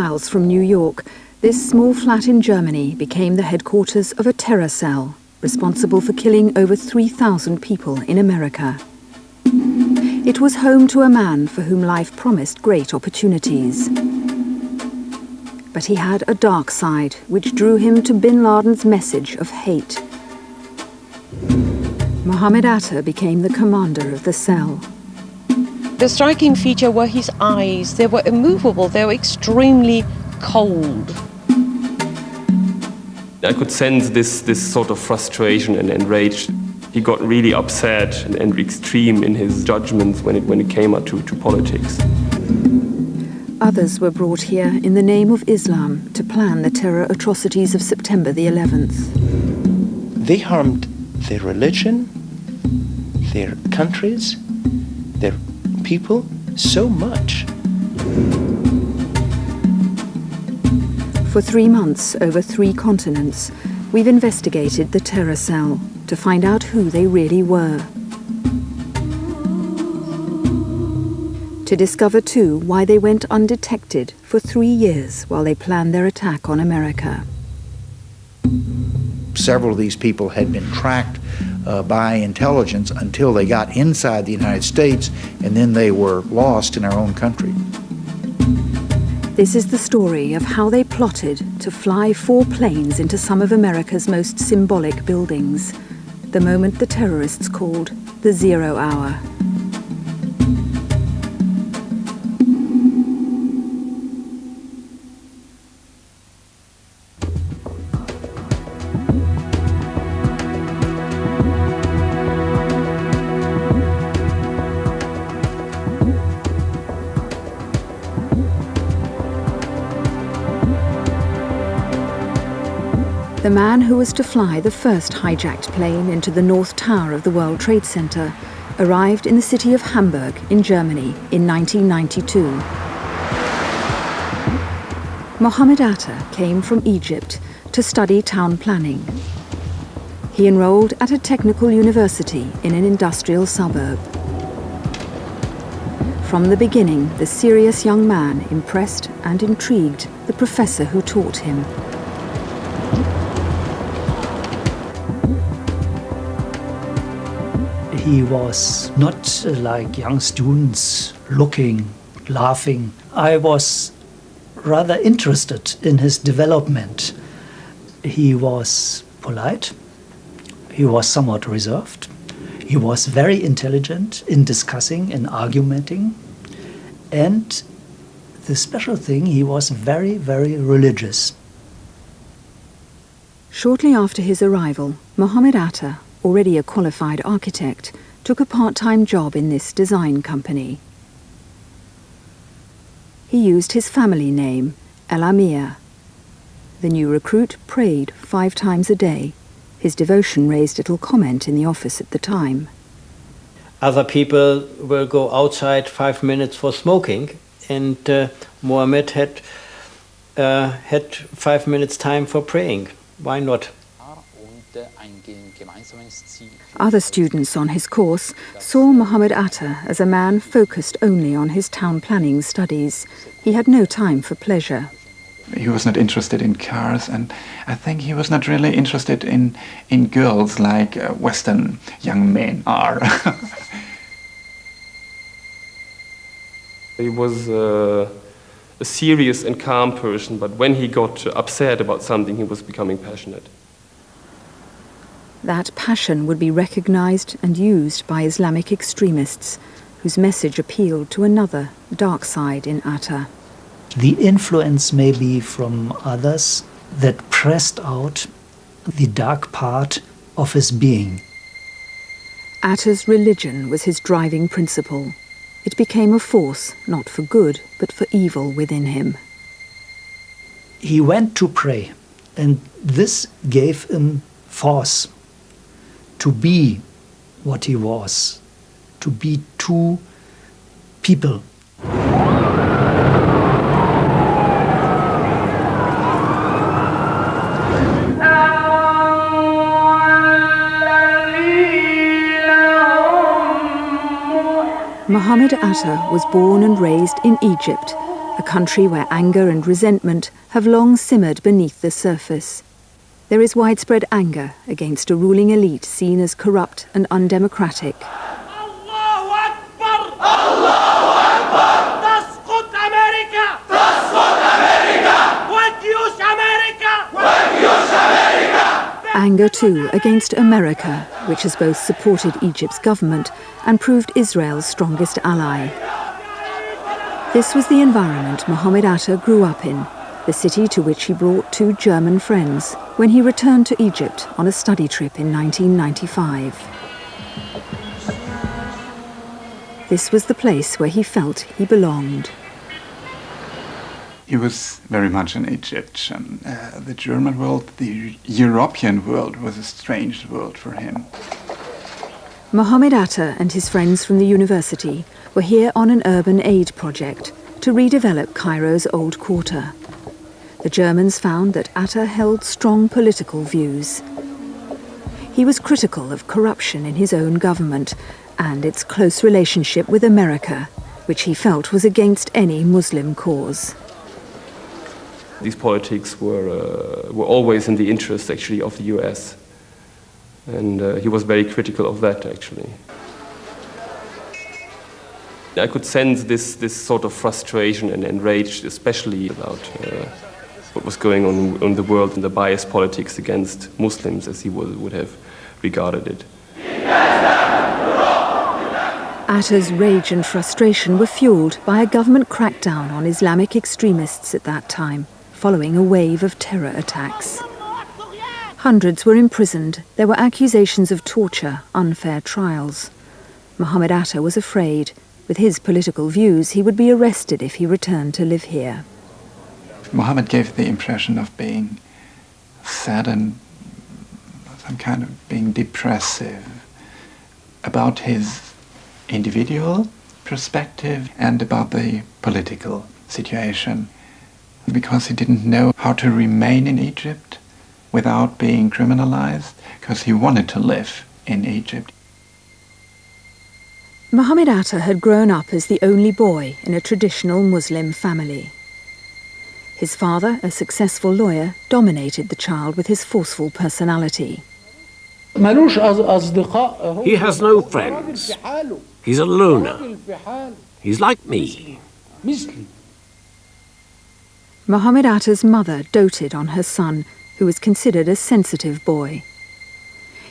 Miles from New York, this small flat in Germany became the headquarters of a terror cell, responsible for killing over 3,000 people in America. It was home to a man for whom life promised great opportunities. But he had a dark side, which drew him to Bin Laden's message of hate. Mohamed Atta became the commander of the cell. The striking feature were his eyes. They were immovable, they were extremely cold. I could sense this sort of frustration and rage. He got really upset and extreme in his judgments when it came to politics. Others were brought here in the name of Islam to plan the terror atrocities of September the 11th. They harmed their religion, their countries, their people so much. For 3 months, over 3 continents, we've investigated the terror cell to find out who they really were. To discover, too, why they went undetected for 3 years while they planned their attack on America. Several of these people had been tracked by intelligence until they got inside the United States, and then they were lost in our own country. This is the story of how they plotted to fly 4 planes into some of America's most symbolic buildings, the moment the terrorists called the 0 hour. The man who was to fly the first hijacked plane into the North Tower of the World Trade Center arrived in the city of Hamburg in Germany in 1992. Mohamed Atta came from Egypt to study town planning. He enrolled at a technical university in an industrial suburb. From the beginning, the serious young man impressed and intrigued the professor who taught him. He was not like young students looking, laughing. I was rather interested in his development. He was polite. He was somewhat reserved. He was very intelligent in discussing and argumenting. And the special thing, he was very, very religious. Shortly after his arrival, Mohamed Atta, already a qualified architect, took a part-time job in this design company. He used his family name, El Amir. The new recruit prayed 5 times a day. His devotion raised little comment in the office at the time. Other people will go outside 5 minutes for smoking, and Mohammed had 5 minutes time for praying. Why not? Other students on his course saw Mohamed Atta as a man focused only on his town planning studies. He had no time for pleasure. He was not interested in cars, and I think he was not really interested in girls like Western young men are. He was a serious and calm person, but when he got upset about something, he was becoming passionate. That passion would be recognized and used by Islamic extremists, whose message appealed to another dark side in Atta. The influence may be from others that pressed out the dark part of his being. Atta's religion was his driving principle. It became a force, not for good, but for evil within him. He went to pray, and this gave him force to be what he was, to be 2 people. Mohamed Atta was born and raised in Egypt, a country where anger and resentment have long simmered beneath the surface. There is widespread anger against a ruling elite seen as corrupt and undemocratic. Allahu Akbar! Allahu Akbar! تسقط أمريكا! تسقط أمريكا! وجيوش أمريكا! وجيوش أمريكا! Anger, too, against America, which has both supported Egypt's government and proved Israel's strongest ally. This was the environment Mohamed Atta grew up in, the city to which he brought two German friends when he returned to Egypt on a study trip in 1995. This was the place where he felt he belonged. He was very much an Egyptian. The German world, the European world was a strange world for him. Mohamed Atta and his friends from the university were here on an urban aid project to redevelop Cairo's old quarter. The Germans found that Atta held strong political views. He was critical of corruption in his own government and its close relationship with America, which he felt was against any Muslim cause. These politics were always in the interest, actually, of the US. And he was very critical of that, actually. I could sense this sort of frustration and rage, especially about what was going on in the world and the biased politics against Muslims, as he would have regarded it. Atta's rage and frustration were fueled by a government crackdown on Islamic extremists at that time, following a wave of terror attacks. Hundreds were imprisoned. There were accusations of torture, unfair trials. Mohamed Atta was afraid. With his political views, he would be arrested if he returned to live here. Mohammed gave the impression of being sad and some kind of being depressive about his individual perspective and about the political situation, because he didn't know how to remain in Egypt without being criminalized, because he wanted to live in Egypt. Mohamed Atta had grown up as the only boy in a traditional Muslim family. His father, a successful lawyer, dominated the child with his forceful personality. He has no friends. He's a loner. He's like me. Mohamed Atta's mother doted on her son, who was considered a sensitive boy.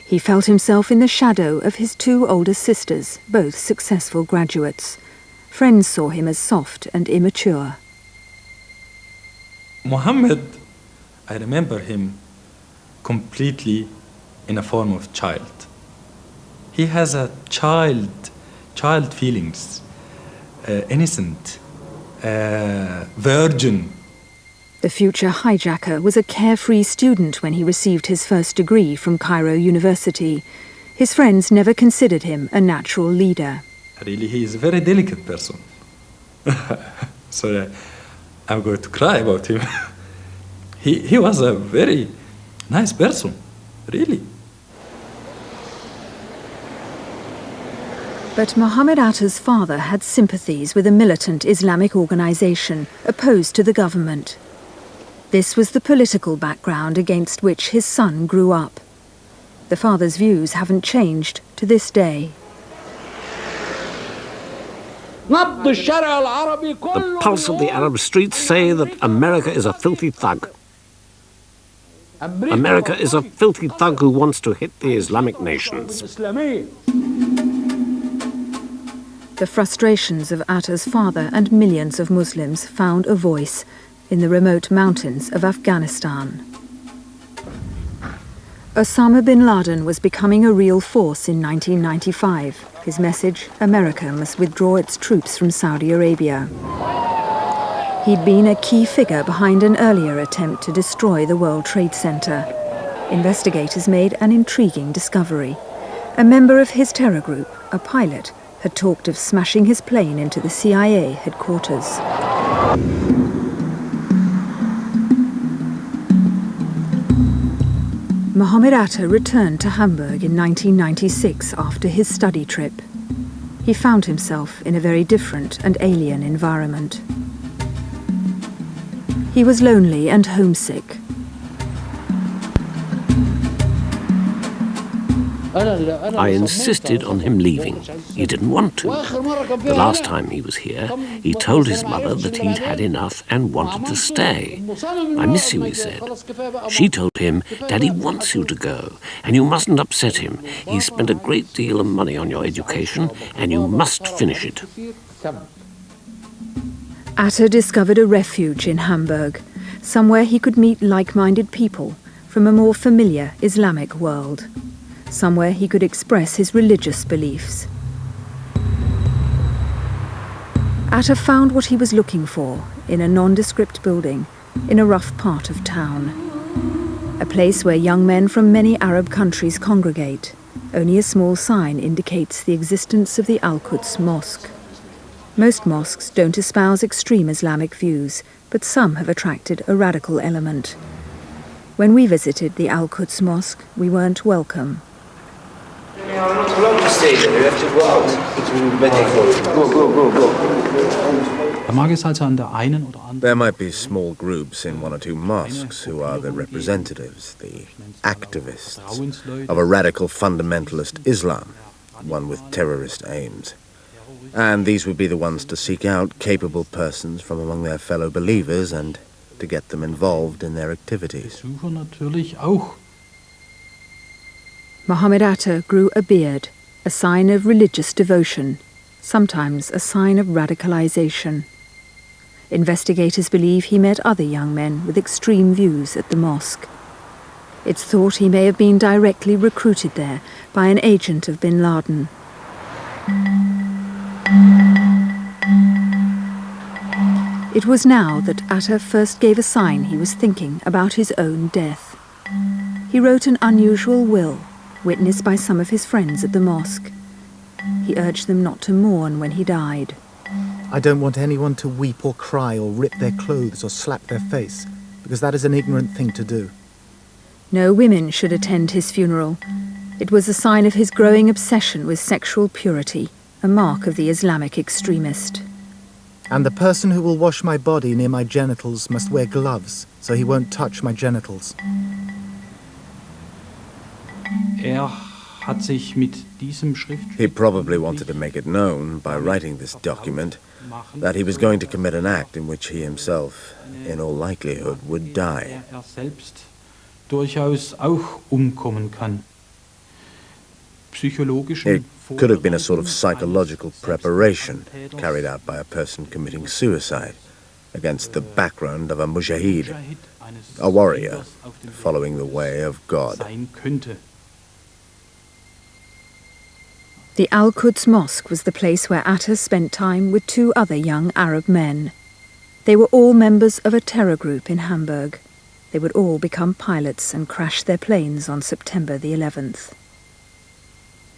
He felt himself in the shadow of his two older sisters, both successful graduates. Friends saw him as soft and immature. Mohammed, I remember him completely in a form of child. He has a child feelings, innocent, virgin. The future hijacker was a carefree student when he received his first degree from Cairo University. His friends never considered him a natural leader. Really, he is a very delicate person. So I'm going to cry about him. He was a very nice person, really. But Mohamed Atta's father had sympathies with a militant Islamic organization opposed to the government. This was the political background against which his son grew up. The father's views haven't changed to this day. The pulse of the Arab streets say that America is a filthy thug. America is a filthy thug who wants to hit the Islamic nations. The frustrations of Atta's father and millions of Muslims found a voice in the remote mountains of Afghanistan. Osama Bin Laden was becoming a real force in 1995. His message, America must withdraw its troops from Saudi Arabia. He'd been a key figure behind an earlier attempt to destroy the World Trade Center. Investigators made an intriguing discovery. A member of his terror group, a pilot, had talked of smashing his plane into the CIA headquarters. Mohamed Atta returned to Hamburg in 1996 after his study trip. He found himself in a very different and alien environment. He was lonely and homesick. I insisted on him leaving. He didn't want to. The last time he was here, he told his mother that he'd had enough and wanted to stay. I miss you, he said. She told him, Daddy wants you to go, and you mustn't upset him. He spent a great deal of money on your education, and you must finish it. Atta discovered a refuge in Hamburg, somewhere he could meet like-minded people from a more familiar Islamic world. Somewhere he could express his religious beliefs. Atta found what he was looking for in a nondescript building in a rough part of town. A place where young men from many Arab countries congregate. Only a small sign indicates the existence of the Al-Quds Mosque. Most mosques don't espouse extreme Islamic views, but some have attracted a radical element. When we visited the Al-Quds Mosque, we weren't welcome. You are not allowed to stay there. You have to go out. It will be better for you. Go. There might be small groups in one or two mosques who are the representatives, the activists of a radical fundamentalist Islam, one with terrorist aims. And these would be the ones to seek out capable persons from among their fellow believers and to get them involved in their activities. Mohamed Atta grew a beard, a sign of religious devotion, sometimes a sign of radicalization. Investigators believe he met other young men with extreme views at the mosque. It's thought he may have been directly recruited there by an agent of Bin Laden. It was now that Atta first gave a sign he was thinking about his own death. He wrote an unusual will, witnessed by some of his friends at the mosque. He urged them not to mourn when he died. I don't want anyone to weep or cry or rip their clothes or slap their face, because that is an ignorant thing to do. No women should attend his funeral. It was a sign of his growing obsession with sexual purity, a mark of the Islamic extremist. And the person who will wash my body near my genitals must wear gloves, so he won't touch my genitals. He probably wanted to make it known, by writing this document, that he was going to commit an act in which he himself, in all likelihood, would die. It could have been a sort of psychological preparation carried out by a person committing suicide against the background of a mujahid, a warrior following the way of God. The Al-Quds Mosque was the place where Atta spent time with two other young Arab men. They were all members of a terror group in Hamburg. They would all become pilots and crash their planes on September the 11th.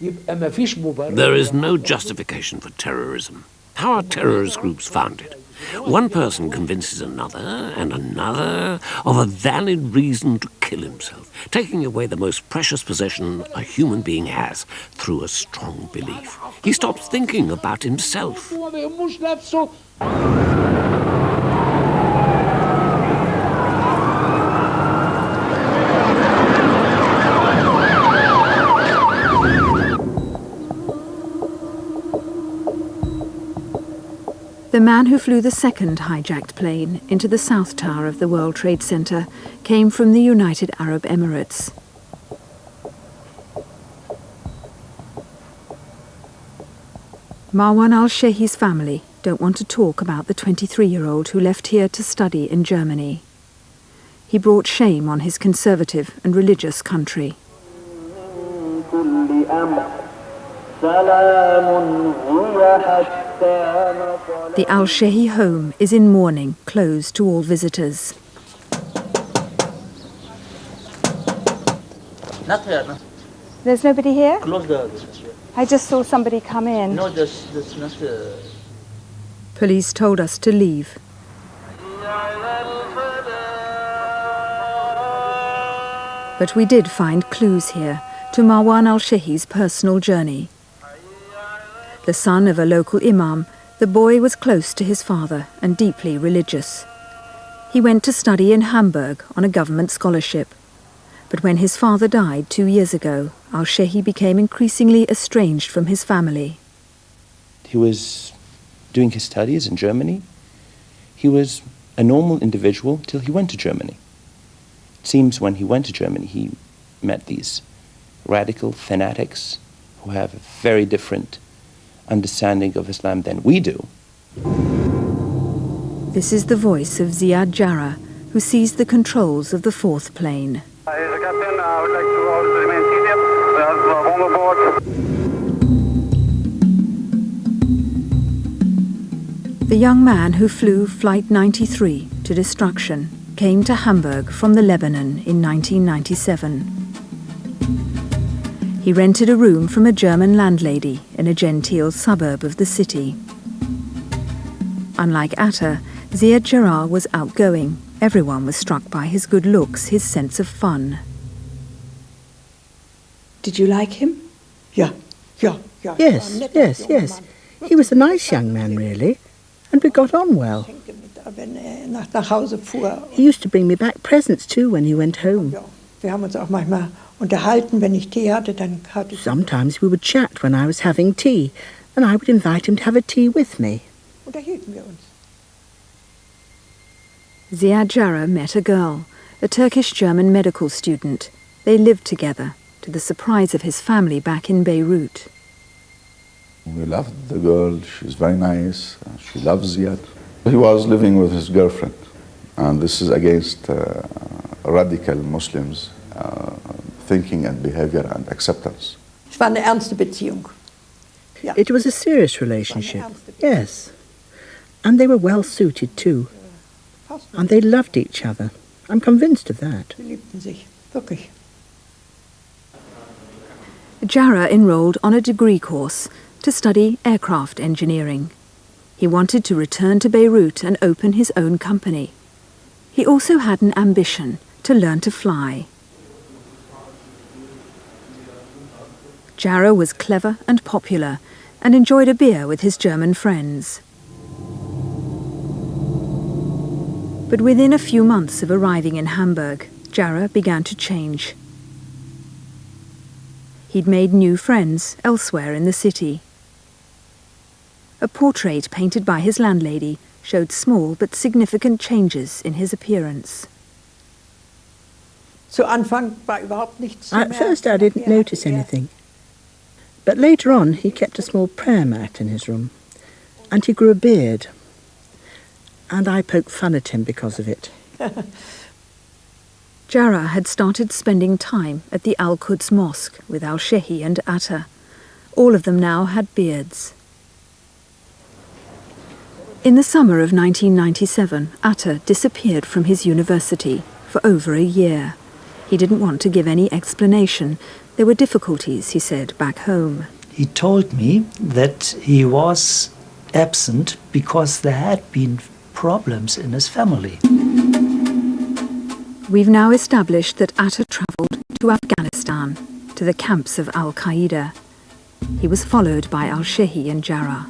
There is no justification for terrorism. How are terrorist groups founded? One person convinces another and another of a valid reason to kill himself, taking away the most precious possession a human being has through a strong belief. He stops thinking about himself. The man who flew the second hijacked plane into the South Tower of the World Trade Center came from the United Arab Emirates. Marwan al-Shehi's family don't want to talk about the 23-year-old who left here to study in Germany. He brought shame on his conservative and religious country. The Al-Shehi home is in mourning, closed to all visitors. There's nobody here? Close the... I just saw somebody come in. No, that's not... Police told us to leave. But we did find clues here to Marwan al-Shehi's personal journey. The son of a local imam, the boy was close to his father and deeply religious. He went to study in Hamburg on a government scholarship. But when his father died 2 years ago, al-Shehi became increasingly estranged from his family. He was doing his studies in Germany. He was a normal individual till he went to Germany. It seems when he went to Germany, he met these radical fanatics who have a very different understanding of Islam than we do. This is the voice of Ziad Jarrah, who sees the controls of the fourth plane. Captain, I would like to always remain seated. We have a bomb aboard. The young man who flew Flight 93 to destruction came to Hamburg from the Lebanon in 1997. He rented a room from a German landlady in a genteel suburb of the city. Unlike Atta, Ziad Jarrah was outgoing. Everyone was struck by his good looks, his sense of fun. Did you like him? Yeah. Yes. He was a nice young man, really, and we got on well. He used to bring me back presents too when he went home. Sometimes we would chat when I was having tea, and I would invite him to have a tea with me. Ziad Jarrah met a girl, a Turkish-German medical student. They lived together, to the surprise of his family back in Beirut. We loved the girl. She's very nice. She loves Ziad. He was living with his girlfriend, and this is against radical Muslims' thinking and behavior and acceptance. It was a serious relationship, yes. And they were well suited too. And they loved each other. I'm convinced of that. Jarrah enrolled on a degree course to study aircraft engineering. He wanted to return to Beirut and open his own company. He also had an ambition to learn to fly. Jarrah was clever and popular and enjoyed a beer with his German friends. But within a few months of arriving in Hamburg, Jarrah began to change. He'd made new friends elsewhere in the city. A portrait painted by his landlady showed small but significant changes in his appearance. At first I didn't notice anything. But later on he kept a small prayer mat in his room. And he grew a beard. And I poked fun at him because of it. Jarrah had started spending time at the Al-Quds Mosque with al-Shehi and Atta. All of them now had beards. In the summer of 1997, Atta disappeared from his university for over a year. He didn't want to give any explanation. There were difficulties, he said, back home. He told me that he was absent because there had been problems in his family. We've now established that Atta travelled to Afghanistan, to the camps of Al-Qaeda. He was followed by al-Shehi and Jarrah.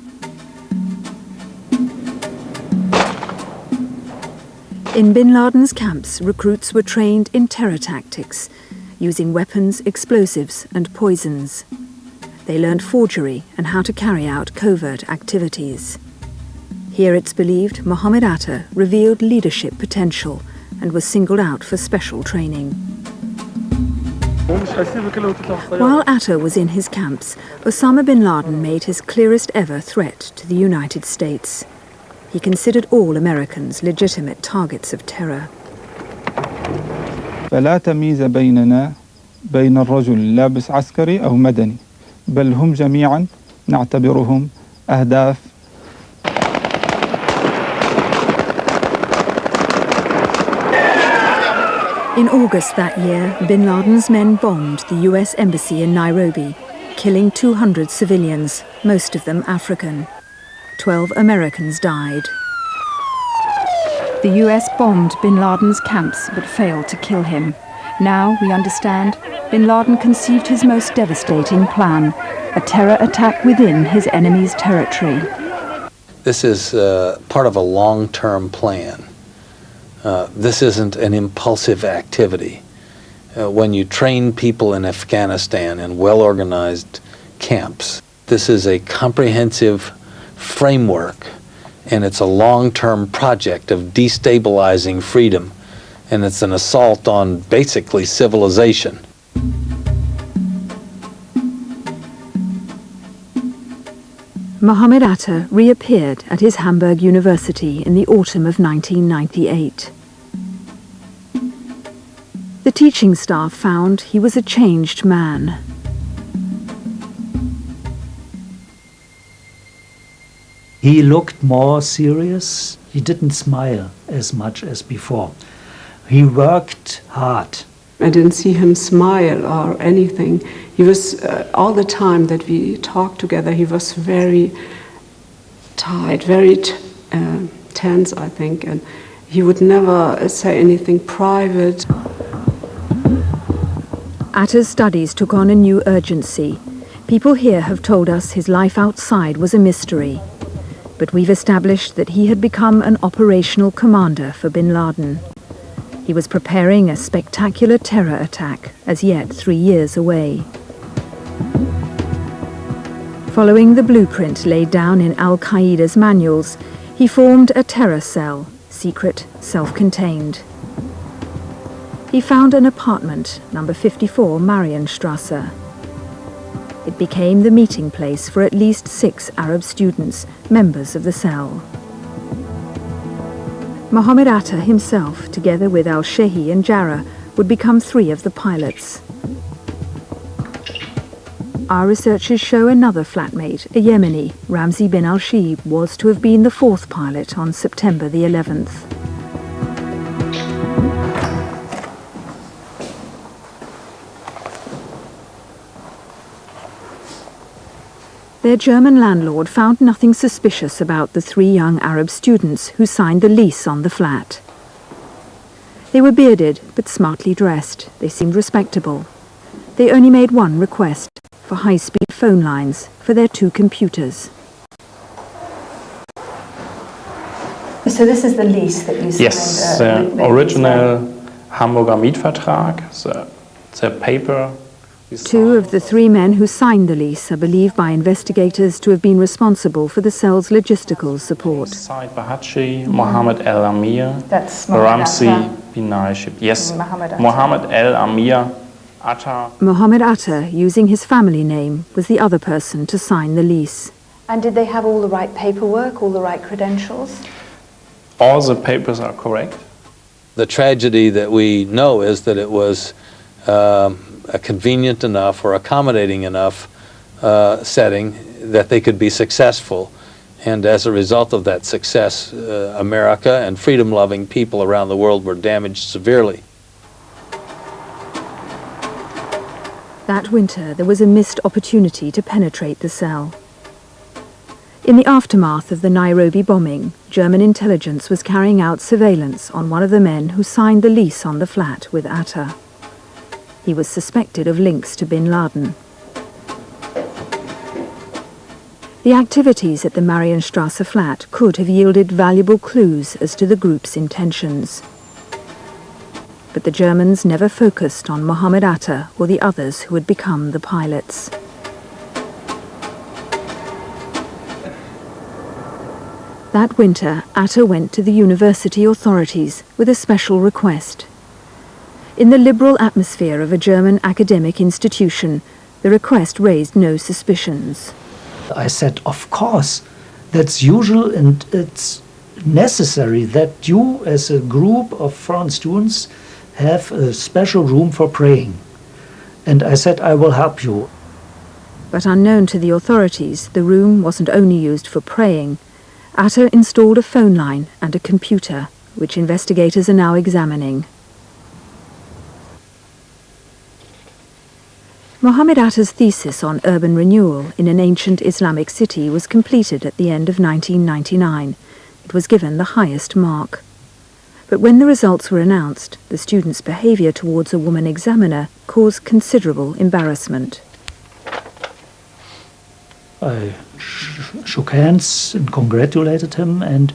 In Bin Laden's camps, recruits were trained in terror tactics, using weapons, explosives and poisons. They learned forgery and how to carry out covert activities. Here it's believed Mohamed Atta revealed leadership potential and was singled out for special training. While Atta was in his camps, Osama Bin Laden made his clearest ever threat to the United States. He considered all Americans legitimate targets of terror. فلا تمييز بيننا بين الرجل لابس عسكري أو مدني بل هم جميعا نعتبرهم أهداف. In August that year, Bin Laden's men bombed the US embassy in Nairobi, killing 200 civilians, most of them African. 12 Americans died. The US bombed Bin Laden's camps but failed to kill him. Now we understand Bin Laden conceived his most devastating plan, a terror attack within his enemy's territory. This is part of a long-term plan This isn't an impulsive activity. When you train people in Afghanistan in well-organized camps, this is a comprehensive framework, and it's a long-term project of destabilizing freedom, and it's an assault on basically civilization. Mohamed Atta reappeared at his Hamburg University in the autumn of 1998. The teaching staff found he was a changed man. He looked more serious. He didn't smile as much as before. He worked hard. I didn't see him smile or anything. He was, all the time that we talked together, he was very tight, very tense, I think, and he would never say anything private. Atta's studies took on a new urgency. People here have told us his life outside was a mystery. But we've established that he had become an operational commander for Bin Laden. He was preparing a spectacular terror attack, as yet 3 years away. Following the blueprint laid down in Al-Qaeda's manuals, he formed a terror cell, secret, self-contained. He found an apartment, number 54 Marienstrasse. It became the meeting place for at least 6 Arab students, members of the cell. Mohamed Atta himself, together with al-Shehi and Jarrah, would become 3 of the pilots. Our researchers show another flatmate, a Yemeni, Ramzi bin al-Shib, was to have been the 4th pilot on September the 11th. Their German landlord found nothing suspicious about the 3 young Arab students who signed the lease on the flat. They were bearded but smartly dressed. They seemed respectable. They only made one request, for high-speed phone lines for their 2 computers. So this is the lease that you signed? Yes, the original Hamburger Mietvertrag, the paper. 2 of the 3 men who signed the lease are believed by investigators to have been responsible for the cell's logistical support. Said Bahachi, Mohamed Amir, That's Ramzi bin Laden. Yes, Mohamed Amir, Atta. Mohamed Atta, using his family name, was the other person to sign the lease. And did they have all the right paperwork, all the right credentials? All the papers are correct. The tragedy that we know is that it was a convenient enough or accommodating enough setting that they could be successful. And as a result of that success, America and freedom-loving people around the world were damaged severely. That winter, there was a missed opportunity to penetrate the cell. In the aftermath of the Nairobi bombing, German intelligence was carrying out surveillance on one of the men who signed the lease on the flat with Atta. He was suspected of links to Bin Laden. The activities at the Marienstrasse flat could have yielded valuable clues as to the group's intentions. But the Germans never focused on Mohamed Atta or the others who had become the pilots. That winter, Atta went to the university authorities with a special request. In the liberal atmosphere of a German academic institution, the request raised no suspicions. I said, of course, that's usual and it's necessary that you, as a group of foreign students, have a special room for praying. And I said, I will help you. But unknown to the authorities, the room wasn't only used for praying. Atta installed a phone line and a computer, which investigators are now examining. Mohamed Atta's thesis on urban renewal in an ancient Islamic city was completed at the end of 1999. It was given the highest mark. But when the results were announced, the student's behavior towards a woman examiner caused considerable embarrassment. I shook hands and congratulated him, and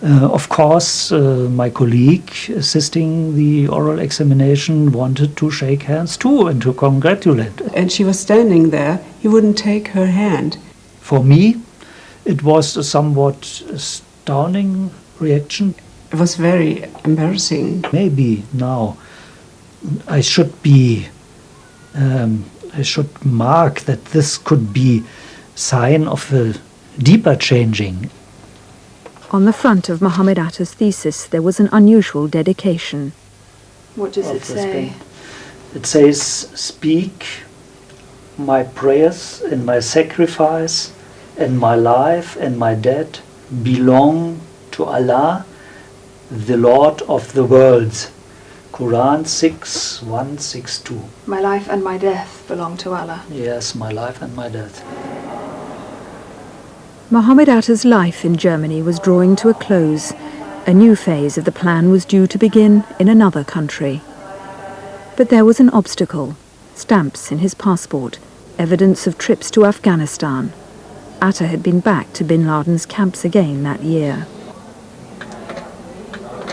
Of course, my colleague assisting the oral examination wanted to shake hands too and to congratulate. And she was standing there. He wouldn't take her hand. For me, it was a somewhat astounding reaction. It was very embarrassing. Maybe now I should mark that this could be sign of a deeper changing. On the front of Mohamed Atta's thesis, there was an unusual dedication. What does it say? It says, "Speak, my prayers and my sacrifice and my life and my death belong to Allah, the Lord of the worlds." Quran 6:162. My life and my death belong to Allah. Yes, my life and my death. Mohamed Atta's life in Germany was drawing to a close. A new phase of the plan was due to begin in another country. But there was an obstacle. Stamps in his passport, evidence of trips to Afghanistan. Atta had been back to Bin Laden's camps again that year.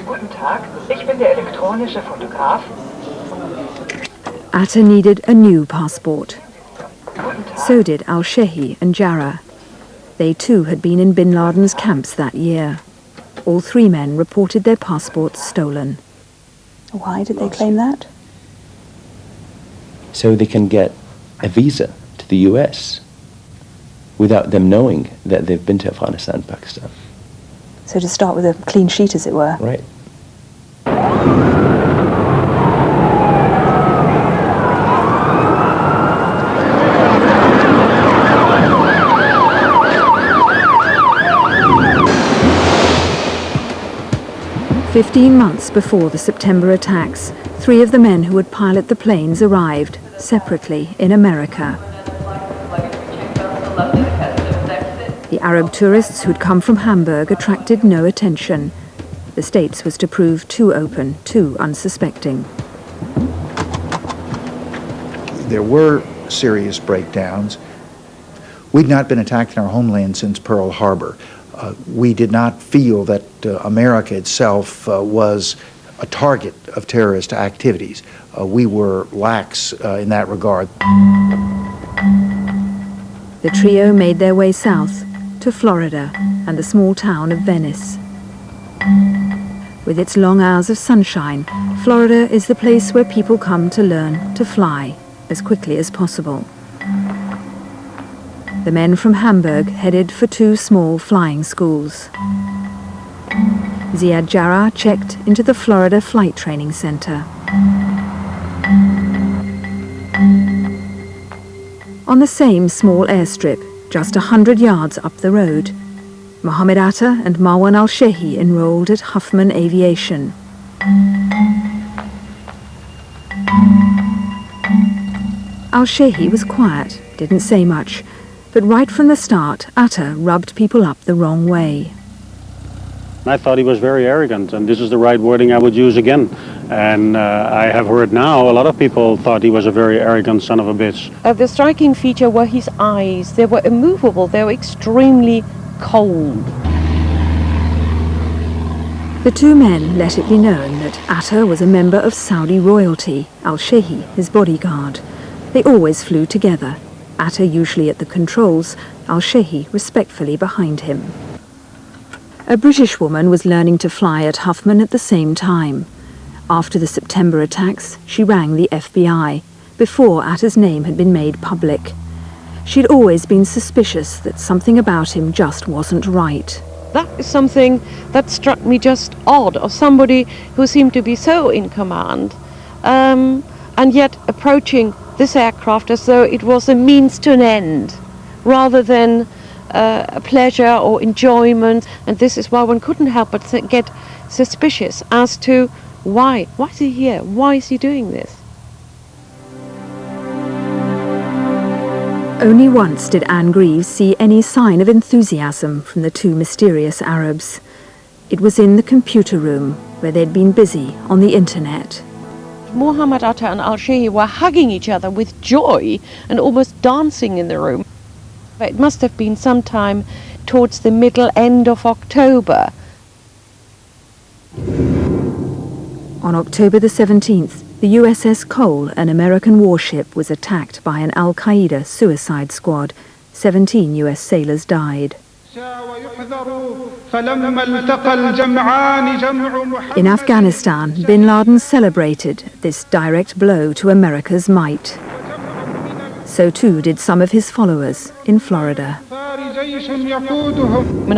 Guten Tag, ich bin der elektronische Fotograf. Atta needed a new passport. So did al-Shehi and Jarrah. They too had been in Bin Laden's camps that year. All three men reported their passports stolen. Why did they claim that? So they can get a visa to the US without them knowing that they've been to Afghanistan and Pakistan. So to start with a clean sheet, as it were. Right. "15 months before the September attacks, three of the men who would pilot the planes arrived, separately, in America. The Arab tourists who'd come from Hamburg attracted no attention. The States was to prove too open, too unsuspecting. There were serious breakdowns. We'd not been attacked in our homeland since Pearl Harbor. We did not feel that America itself was a target of terrorist activities. We were lax in that regard. The trio made their way south to Florida and the small town of Venice. With its long hours of sunshine, Florida is the place where people come to learn to fly as quickly as possible. The men from Hamburg headed for two small flying schools. Ziad Jarrah checked into the Florida Flight Training Center. On the same small airstrip, just 100 yards up the road, Mohamed Atta and Marwan al-Shehi enrolled at Huffman Aviation. Al-Shehi was quiet, didn't say much, but right from the start, Atta rubbed people up the wrong way. I thought he was very arrogant, and this is the right wording I would use again. And I have heard now a lot of people thought he was a very arrogant son of a bitch. The striking feature were his eyes. They were immovable. They were extremely cold. The two men let it be known that Atta was a member of Saudi royalty, al-Shehi, his bodyguard. They always flew together. Atta usually at the controls, al-Shehi respectfully behind him. A British woman was learning to fly at Huffman at the same time. After the September attacks, she rang the FBI, before Atta's name had been made public. She'd always been suspicious that something about him just wasn't right. That is something that struck me just odd, of somebody who seemed to be so in command, and yet approaching this aircraft as though it was a means to an end, rather than a pleasure or enjoyment. And this is why one couldn't help but get suspicious as to why is he here? Why is he doing this? Only once did Anne Greaves see any sign of enthusiasm from the two mysterious Arabs. It was in the computer room, where they'd been busy on the internet. Mohamed Atta and al-Shehi were hugging each other with joy and almost dancing in the room. It must have been sometime towards the middle end of October. On October the 17th, the USS Cole, an American warship, was attacked by an Al-Qaeda suicide squad. 17 US sailors died. In Afghanistan, Bin Laden celebrated this direct blow to America's might. So too did some of his followers in Florida.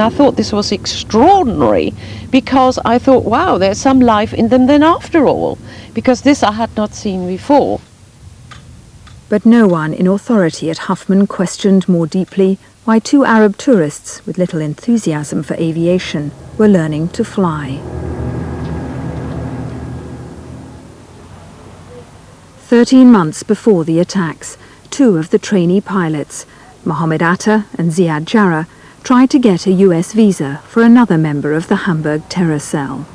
I thought this was extraordinary because I thought, wow, there's some life in them then after all, because this I had not seen before. But no one in authority at Huffman questioned more deeply why 2 Arab tourists with little enthusiasm for aviation were learning to fly. 13 months before the attacks, 2 of the trainee pilots, Mohamed Atta and Ziad Jarrah, tried to get a US visa for another member of the Hamburg terror cell.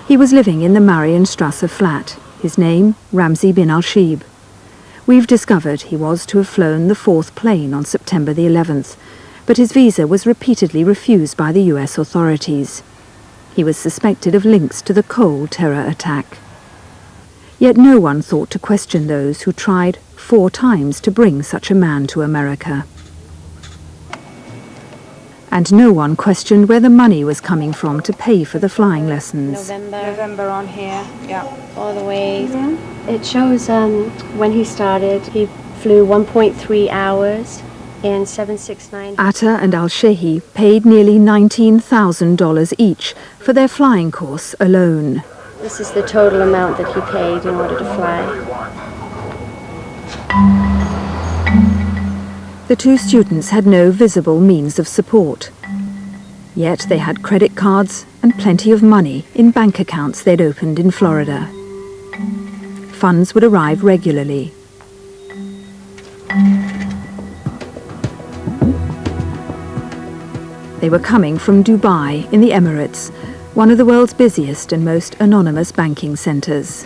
He was living in the Marienstrasse flat, his name Ramzi bin al-Shib. We've discovered he was to have flown the 4th plane on September the 11th, but his visa was repeatedly refused by the US authorities. He was suspected of links to the Cole terror attack. Yet no one thought to question those who tried 4 times to bring such a man to America. And no one questioned where the money was coming from to pay for the flying lessons. November on here, yeah. All the way. It shows when he started, he flew 1.3 hours in 769. Atta and al-Shehi paid nearly $19,000 each for their flying course alone. This is the total amount that he paid in order to fly. The 2 students had no visible means of support. Yet they had credit cards and plenty of money in bank accounts they'd opened in Florida. Funds would arrive regularly. They were coming from Dubai in the Emirates, one of the world's busiest and most anonymous banking centres.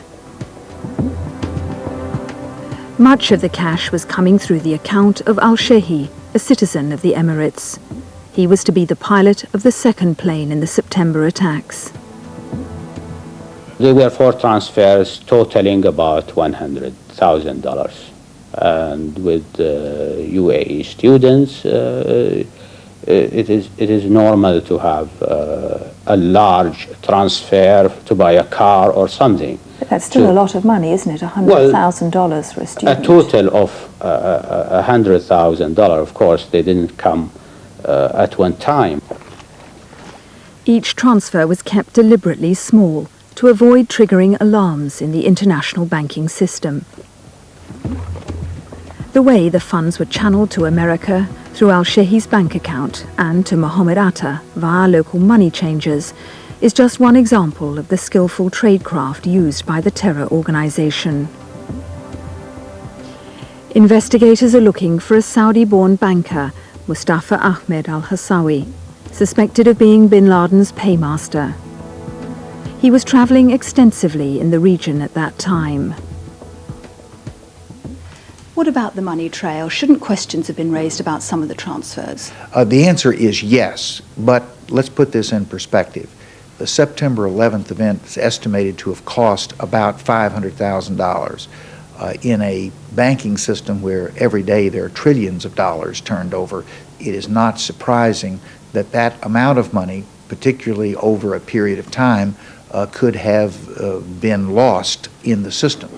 Much of the cash was coming through the account of al-Shehi, a citizen of the Emirates. He was to be the pilot of the 2nd plane in the September attacks. There were 4 transfers totaling about $100,000. And with UAE students, it is normal to have a large transfer to buy a car or something. But that's still a lot of money, isn't it? $100,000 for a student. A total of $100,000. Of course, they didn't come at one time. Each transfer was kept deliberately small to avoid triggering alarms in the international banking system. The way the funds were channeled to America through al-Shehi's bank account and to Mohamed Atta via local money changers is just one example of the skillful tradecraft used by the terror organization. Investigators are looking for a Saudi-born banker, Mustafa Ahmed al-Hassawi, suspected of being Bin Laden's paymaster. He was traveling extensively in the region at that time. What about the money trail? Shouldn't questions have been raised about some of the transfers? The answer is yes, but let's put this in perspective. The September 11th event is estimated to have cost about $500,000. In a banking system where every day there are trillions of dollars turned over, it is not surprising that that amount of money, particularly over a period of time, could have been lost in the system.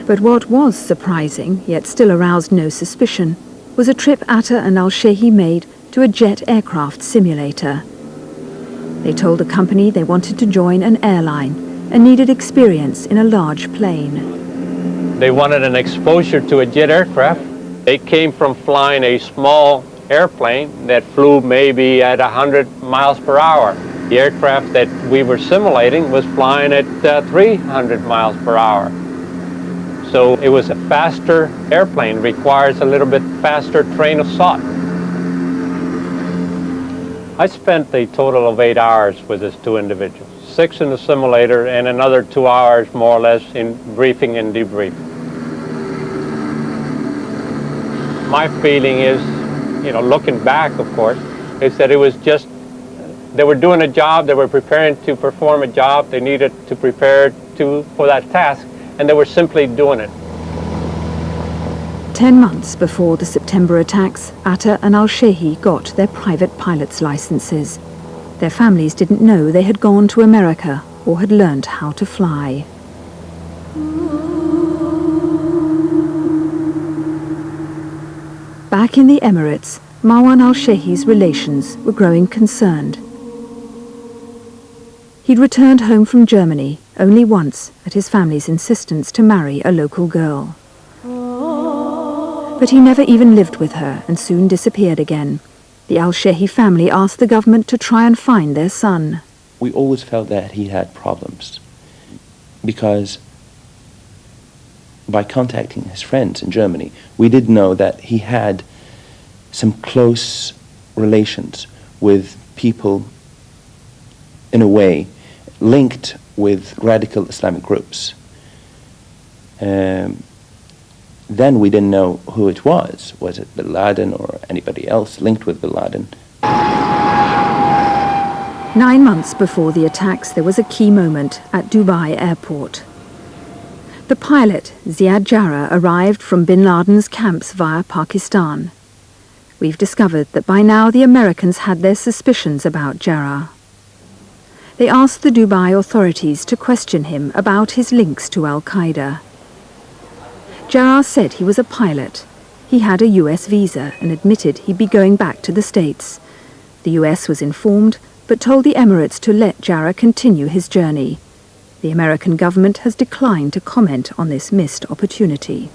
But what was surprising, yet still aroused no suspicion, was a trip Atta and al-Shehi made to a jet aircraft simulator. They told the company they wanted to join an airline and needed experience in a large plane. They wanted an exposure to a jet aircraft. They came from flying a small airplane that flew maybe at 100 miles per hour. The aircraft that we were simulating was flying at 300 miles per hour. So it was a faster airplane, requires a little bit faster train of thought. I spent a total of 8 hours with these 2 individuals, 6 in the simulator and another 2 hours more or less in briefing and debriefing. My feeling is, looking back, of course, is that it was just They were doing a job, they were preparing to perform a job, they needed to prepare for that task, and they were simply doing it. 10 months before the September attacks, Atta and al-Shehi got their private pilot's licenses. Their families didn't know they had gone to America or had learned how to fly. Back in the Emirates, Marwan al-Shehi's relations were growing concerned. He'd returned home from Germany only once at his family's insistence to marry a local girl. But he never even lived with her and soon disappeared again. The al-Shehi family asked the government to try and find their son. We always felt that he had problems because by contacting his friends in Germany, we did know that he had some close relations with people, in a way, linked with radical Islamic groups. Then we didn't know who it was. Was it Bin Laden or anybody else linked with Bin Laden? 9 months before the attacks, there was a key moment at Dubai airport. The pilot, Ziad Jarrah, arrived from Bin Laden's camps via Pakistan. We've discovered that by now the Americans had their suspicions about Jarrah. They asked the Dubai authorities to question him about his links to Al-Qaeda. Jarrah said he was a pilot. He had a US visa and admitted he'd be going back to the States. The US was informed, but told the Emirates to let Jarrah continue his journey. The American government has declined to comment on this missed opportunity.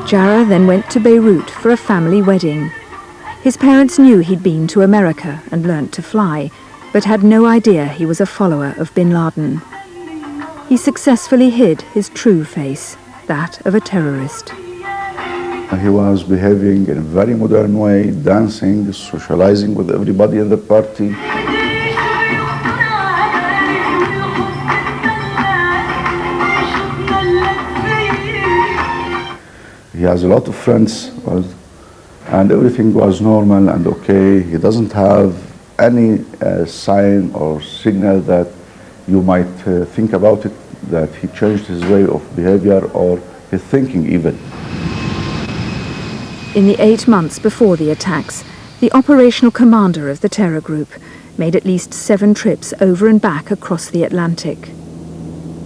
Jarrah then went to Beirut for a family wedding. His parents knew he'd been to America and learnt to fly, but had no idea he was a follower of Bin Laden. He successfully hid his true face, that of a terrorist. He was behaving in a very modern way, dancing, socializing with everybody in the party. He has a lot of friends, and everything was normal and okay. He doesn't have any sign or signal that you might think about it, that he changed his way of behavior or his thinking even. In the 8 months before the attacks, the operational commander of the terror group made at least 7 trips over and back across the Atlantic.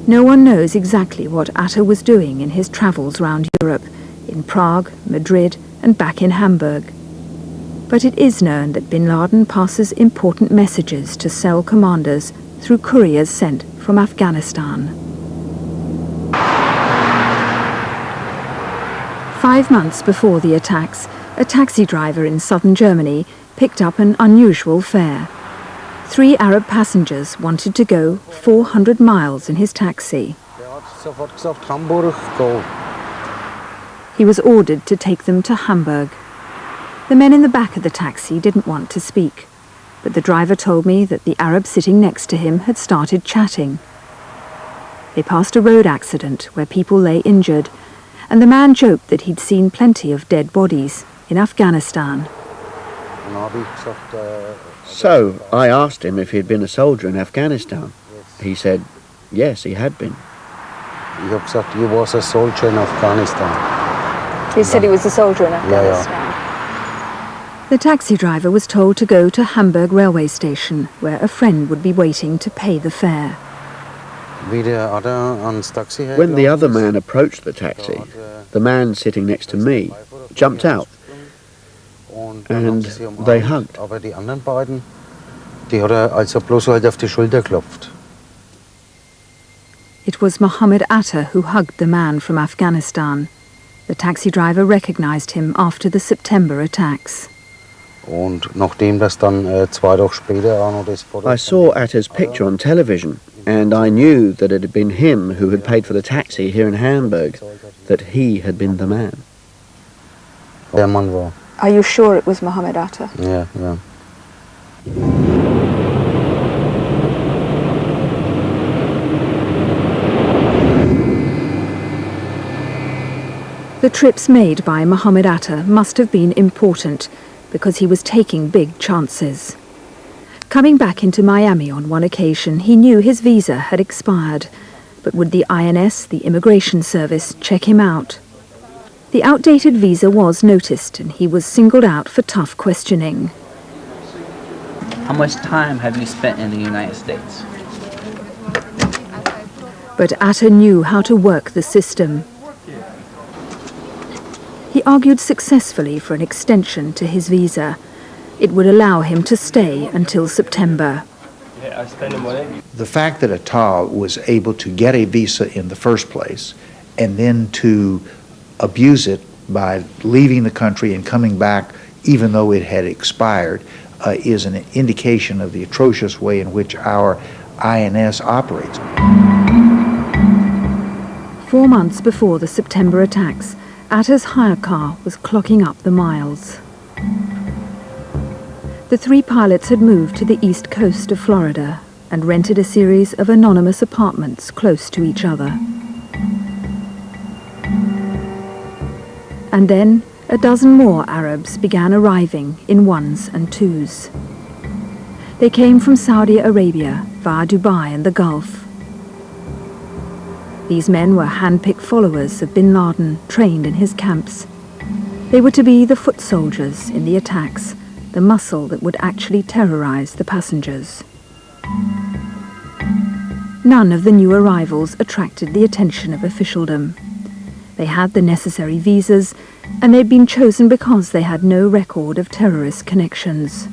No one knows exactly what Atta was doing in his travels round Europe, in Prague, Madrid, and back in Hamburg. But it is known that Bin Laden passes important messages to cell commanders through couriers sent from Afghanistan. 5 months before the attacks, a taxi driver in southern Germany picked up an unusual fare. 3 Arab passengers wanted to go 400 miles in his taxi. He was ordered to take them to Hamburg. The men in the back of the taxi didn't want to speak, but the driver told me that the Arab sitting next to him had started chatting. They passed a road accident where people lay injured, and the man joked that he'd seen plenty of dead bodies in Afghanistan. So I asked him if he'd been a soldier in Afghanistan. He said, yes, he had been. He was a soldier in Afghanistan. He said he was a soldier in Afghanistan. The taxi driver was told to go to Hamburg railway station, where a friend would be waiting to pay the fare. When the other man approached the taxi, the man sitting next to me jumped out, and they hugged. It was Mohamed Atta who hugged the man from Afghanistan. The taxi driver recognized him after the September attacks. I saw Atta's picture on television, and I knew that it had been him who had paid for the taxi here in Hamburg, that he had been the man. Are you sure it was Mohamed Atta? Yeah. The trips made by Mohamed Atta must have been important, because he was taking big chances. Coming back into Miami on one occasion, he knew his visa had expired, but would the INS, the Immigration Service, check him out? The outdated visa was noticed, and he was singled out for tough questioning. How much time have you spent in the United States? But Atta knew how to work the system. He argued successfully for an extension to his visa. It would allow him to stay until September. The fact that Atta was able to get a visa in the first place and then to abuse it by leaving the country and coming back even though it had expired is an indication of the atrocious way in which our INS operates. 4 months before the September attacks, Atta's hire car was clocking up the miles. The 3 pilots had moved to the east coast of Florida and rented a series of anonymous apartments close to each other. And then a dozen more Arabs began arriving in 1s and 2s. They came from Saudi Arabia via Dubai and the Gulf. These men were hand-picked followers of Bin Laden, trained in his camps. They were to be the foot soldiers in the attacks, the muscle that would actually terrorize the passengers. None of the new arrivals attracted the attention of officialdom. They had the necessary visas, and they'd been chosen because they had no record of terrorist connections.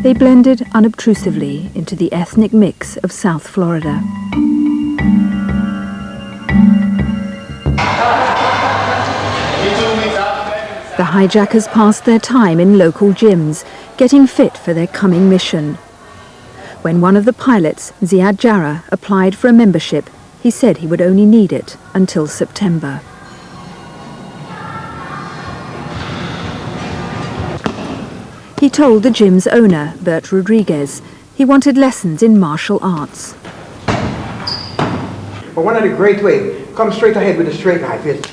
They blended unobtrusively into the ethnic mix of South Florida. The hijackers passed their time in local gyms, getting fit for their coming mission. When one of the pilots, Ziad Jarrah, applied for a membership, he said he would only need it until September. He told the gym's owner, Bert Rodriguez, he wanted lessons in martial arts. But one of the great ways, come straight ahead with a straight knife. Yes.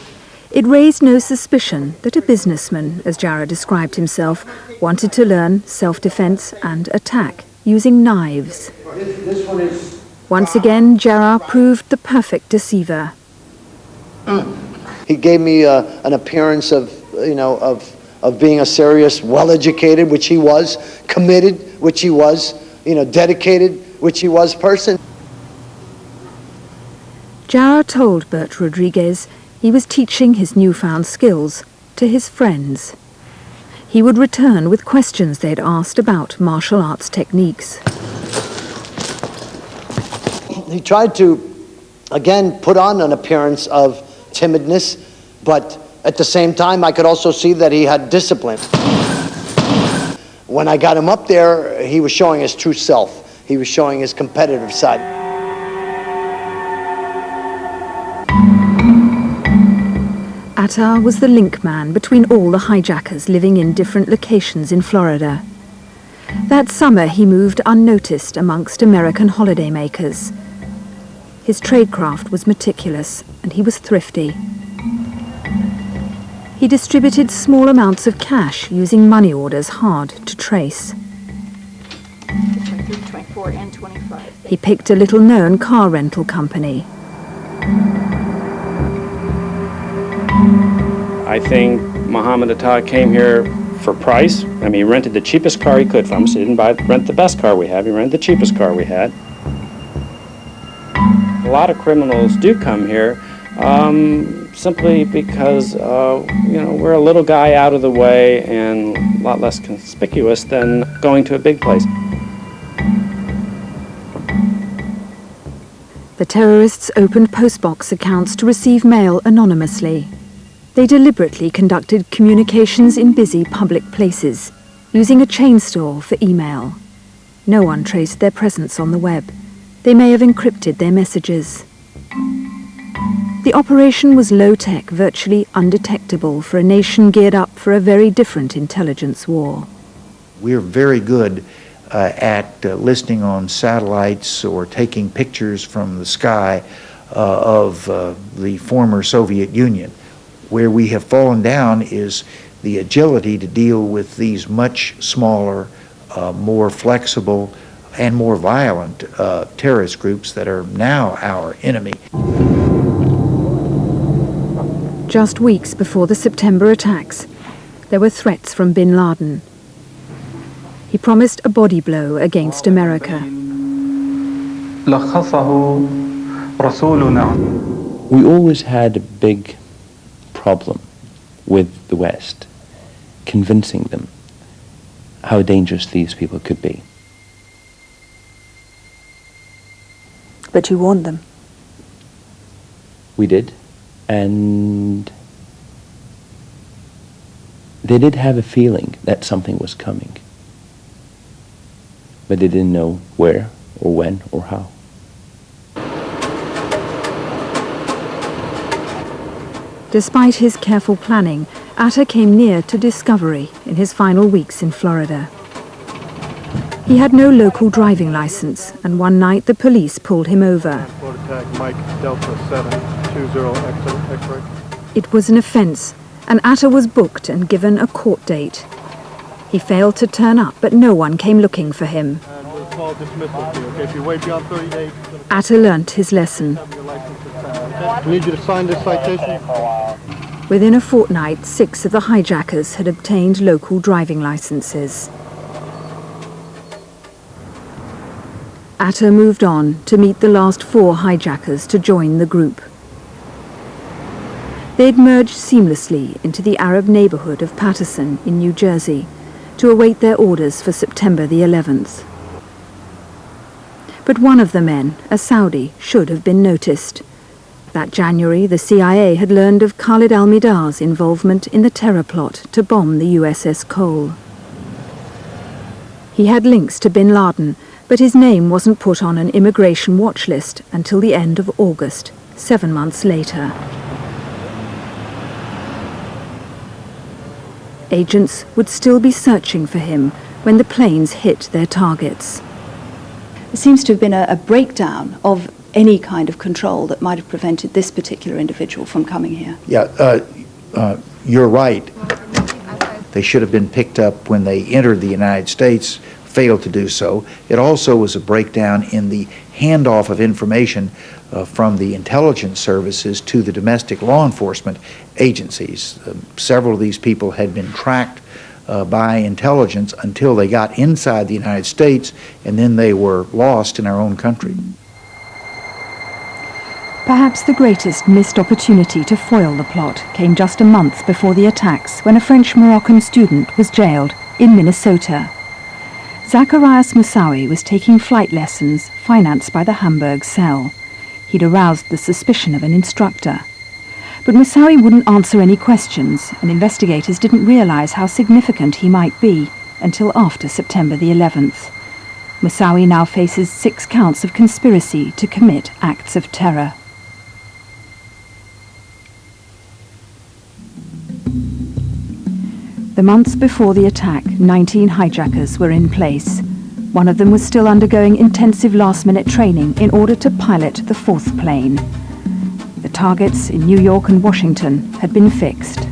It raised no suspicion that a businessman, as Jarrah described himself, wanted to learn self-defense and attack using knives. This one is... Once again, Jarrah proved the perfect deceiver. He gave me an appearance of, of being a serious, well-educated, which he was, committed, which he was, dedicated, which he was person. Jarrah told Bert Rodriguez he was teaching his newfound skills to his friends. He would return with questions they'd asked about martial arts techniques. He tried to, again, put on an appearance of timidness, but at the same time, I could also see that he had discipline. When I got him up there, he was showing his true self. He was showing his competitive side. Atta was the link man between all the hijackers living in different locations in Florida. That summer, he moved unnoticed amongst American holidaymakers. His tradecraft was meticulous, and he was thrifty. He distributed small amounts of cash using money orders hard to trace. 23, 24, and 25. He picked a little-known car rental company. I think Mohamed Atta came here for price. I mean, he rented the cheapest car he could from us. He didn't rent the best car we have. He rented the cheapest car we had. A lot of criminals do come here simply because, we're a little guy out of the way and a lot less conspicuous than going to a big place. The terrorists opened postbox accounts to receive mail anonymously. They deliberately conducted communications in busy public places, using a chain store for email. No one traced their presence on the web. They may have encrypted their messages. The operation was low-tech, virtually undetectable for a nation geared up for a very different intelligence war. We're very good at listening on satellites or taking pictures from the sky of the former Soviet Union. Where we have fallen down is the agility to deal with these much smaller, more flexible, and more violent terrorist groups that are now our enemy. Just weeks before the September attacks, there were threats from Bin Laden. He promised a body blow against America. We always had a big problem with the West, convincing them how dangerous these people could be. But you warned them. We did, and they did have a feeling that something was coming, but they didn't know where or when or how. Despite his careful planning, Atta came near to discovery in his final weeks in Florida. He had no local driving license, and one night the police pulled him over. It was an offence, and Atta was booked and given a court date. He failed to turn up, but no one came looking for him. Atta learnt his lesson. I need you to sign this citation. Within a fortnight, 6 of the hijackers had obtained local driving licenses. Atta moved on to meet the last 4 hijackers to join the group. They'd merged seamlessly into the Arab neighborhood of Patterson in New Jersey to await their orders for September the 11th. But one of the men, a Saudi, should have been noticed. That January, the CIA had learned of Khalid al-Midar's involvement in the terror plot to bomb the USS Cole. He had links to Bin Laden, but his name wasn't put on an immigration watch list until the end of August, 7 months later. Agents would still be searching for him when the planes hit their targets. There seems to have been a breakdown of any kind of control that might have prevented this particular individual from coming here. Yeah, you're right. They should have been picked up when they entered the United States, failed to do so. It also was a breakdown in the handoff of information from the intelligence services to the domestic law enforcement agencies. Several of these people had been tracked by intelligence until they got inside the United States, and then they were lost in our own country. Perhaps the greatest missed opportunity to foil the plot came just a month before the attacks, when a French-Moroccan student was jailed in Minnesota. Zacharias Moussaoui was taking flight lessons financed by the Hamburg Cell. He'd aroused the suspicion of an instructor. But Moussaoui wouldn't answer any questions, and investigators didn't realize how significant he might be until after September the 11th. Moussaoui now faces 6 counts of conspiracy to commit acts of terror. The months before the attack, 19 hijackers were in place. One of them was still undergoing intensive last-minute training in order to pilot the 4th plane. The targets in New York and Washington had been fixed.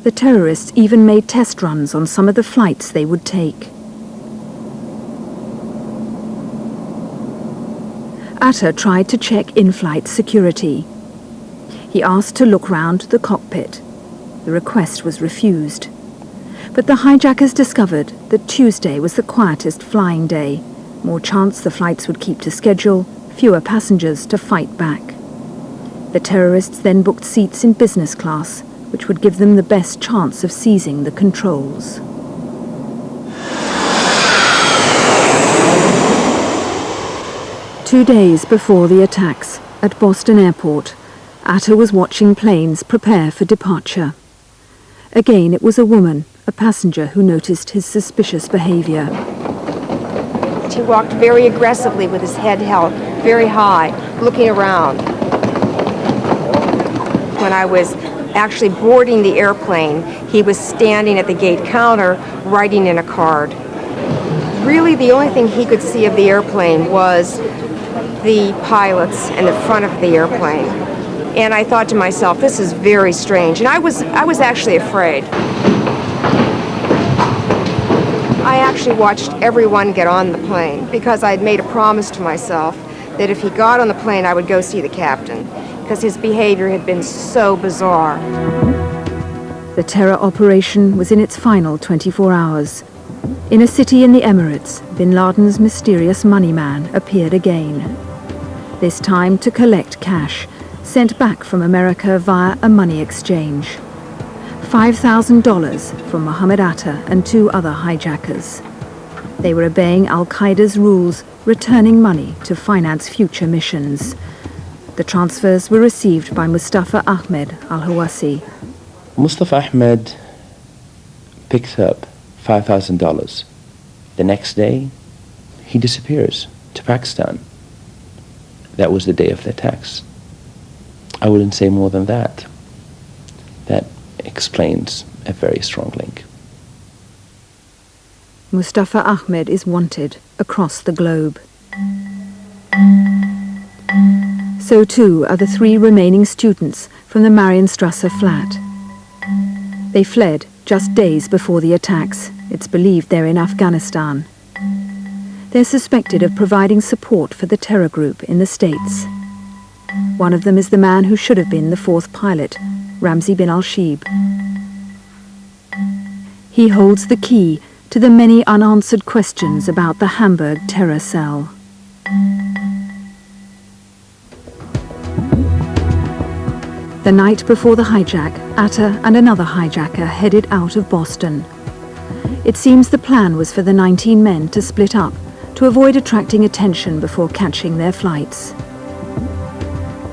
The terrorists even made test runs on some of the flights they would take. Atta tried to check in-flight security. He asked to look round the cockpit. The request was refused. But the hijackers discovered that Tuesday was the quietest flying day. More chance the flights would keep to schedule, fewer passengers to fight back. The terrorists then booked seats in business class, which would give them the best chance of seizing the controls. Two days before the attacks, at Boston Airport, Atta was watching planes prepare for departure. Again, it was a woman, a passenger, who noticed his suspicious behavior. He walked very aggressively with his head held very high, looking around. When I was actually boarding the airplane, he was standing at the gate counter, writing in a card. really the only thing he could see of the airplane was the pilots and the front of the airplane. And I thought to myself, this is very strange. And I was actually afraid. I actually watched everyone get on the plane because I'd made a promise to myself that if he got on the plane, I would go see the captain because his behavior had been so bizarre. The terror operation was in its final 24 hours. In a city in the Emirates, Bin Laden's mysterious money man appeared again. This time to collect cash, sent back from America via a money exchange. $5,000 from Mohamed Atta and 2 other hijackers. They were obeying Al-Qaeda's rules, returning money to finance future missions. The transfers were received by Mustafa Ahmed al-Hawasi. Mustafa Ahmed picked up $5,000. The next day, he disappears to Pakistan. That was the day of the attacks. I wouldn't say more than that. That explains a very strong link. Mustafa Ahmed is wanted across the globe. So too are the 3 remaining students from the Marienstrasse flat. They fled just days before the attacks. It's believed they're in Afghanistan. They're suspected of providing support for the terror group in the States. One of them is the man who should have been the 4th pilot, Ramzi bin al-Shibh. He holds the key to the many unanswered questions about the Hamburg terror cell. The night before the hijack, Atta and another hijacker headed out of Boston. It seems the plan was for the 19 men to split up to avoid attracting attention before catching their flights.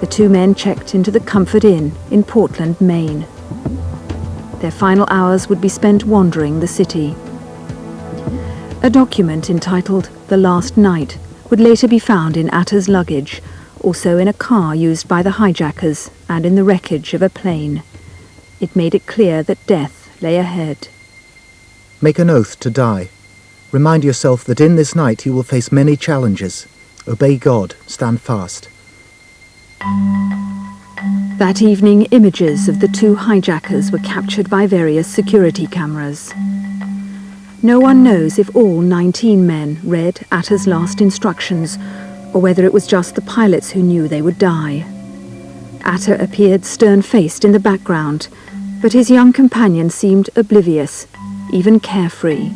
The 2 men checked into the Comfort Inn in Portland, Maine. Their final hours would be spent wandering the city. A document entitled The Last Night would later be found in Atta's luggage, also in a car used by the hijackers and in the wreckage of a plane. It made it clear that death lay ahead. Make an oath to die. Remind yourself that in this night you will face many challenges. Obey God, stand fast. That evening, images of the 2 hijackers were captured by various security cameras. No one knows if all 19 men read Atta's last instructions, or whether it was just the pilots who knew they would die. Atta appeared stern-faced in the background, but his young companion seemed oblivious, even carefree.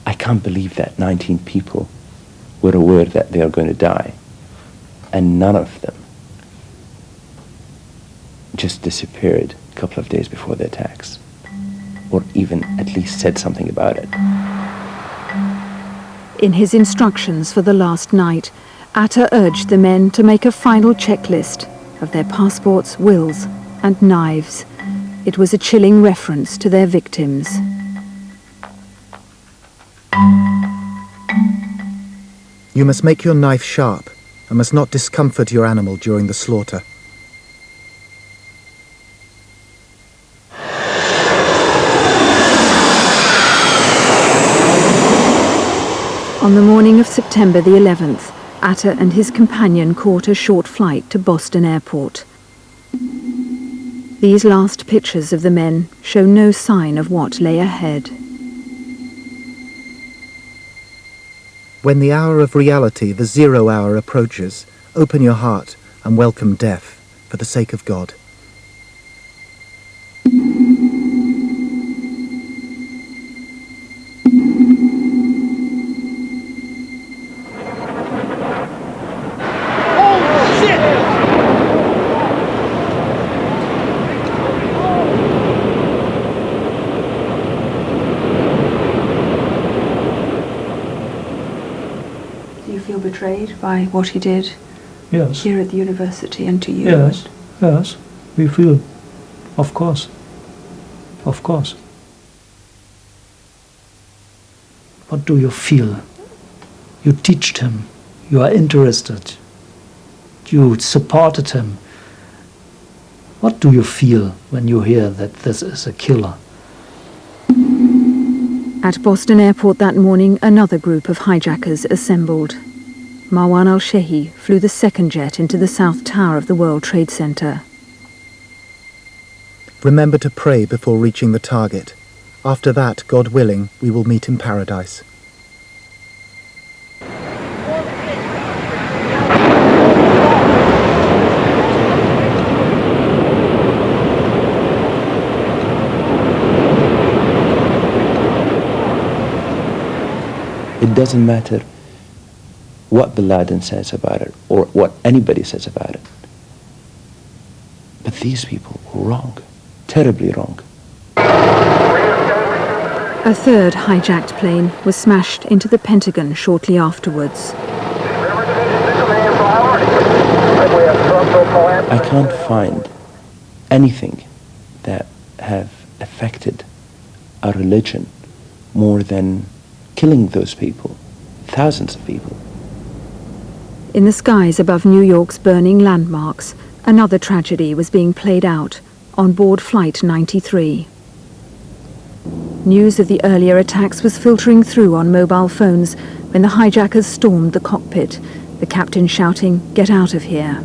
I can't believe that 19 people were aware that they are going to die, and none of them just disappeared a couple of days before the attacks, or even at least said something about it. In his instructions for the last night, Atta urged the men to make a final checklist of their passports, wills, and knives. It was a chilling reference to their victims. You must make your knife sharp and must not discomfort your animal during the slaughter. On the morning of September the 11th, Atta and his companion caught a short flight to Boston Airport. These last pictures of the men show no sign of what lay ahead. When the hour of reality, the 0 hour, approaches, open your heart and welcome death for the sake of God. Betrayed by what he did here at the university and to you? Yes, we feel, of course. What do you feel? You teached him, you are interested, you supported him. What do you feel when you hear that this is a killer? At Boston Airport that morning, another group of hijackers assembled. Marwan al-Shehi flew the second jet into the South Tower of the World Trade Center. Remember to pray before reaching the target. After that, God willing, we will meet in paradise. It doesn't matter what Bin Laden says about it or what anybody says about it. But these people were wrong, terribly wrong. A third hijacked plane was smashed into the Pentagon shortly afterwards. I can't find anything that have affected our religion more than killing those people, thousands of people. In the skies above New York's burning landmarks, another tragedy was being played out on board Flight 93. News of the earlier attacks was filtering through on mobile phones when the hijackers stormed the cockpit, the captain shouting, "Get out of here."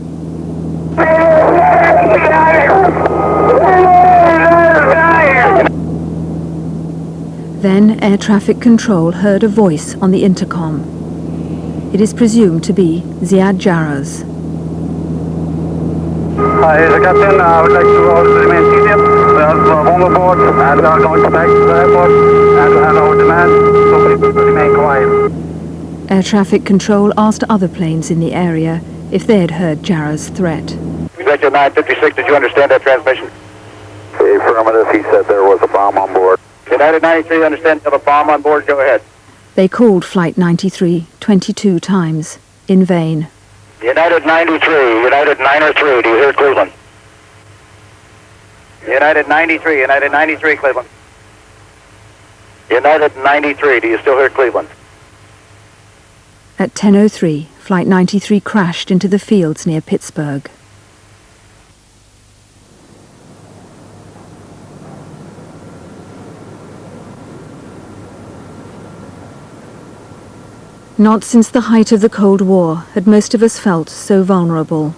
Then air traffic control heard a voice on the intercom. It is presumed to be Ziad Jarrah's. Hi, the captain. I would like to remain seated. We are on board and we are going to back to the airport and to hand over demand, so please remain quiet. Air traffic control asked other planes in the area if they had heard Jarrah's threat. Executive 956, did you understand that transmission? Affirmative, he said there was a bomb on board. United 93, understand you have a bomb on board, go ahead. They called Flight 93 22 times, in vain. United 93, United 903, do you hear Cleveland? United 93, Cleveland. United 93, do you still hear Cleveland? At 10:03, Flight 93 crashed into the fields near Pittsburgh. Not since the height of the Cold War had most of us felt so vulnerable.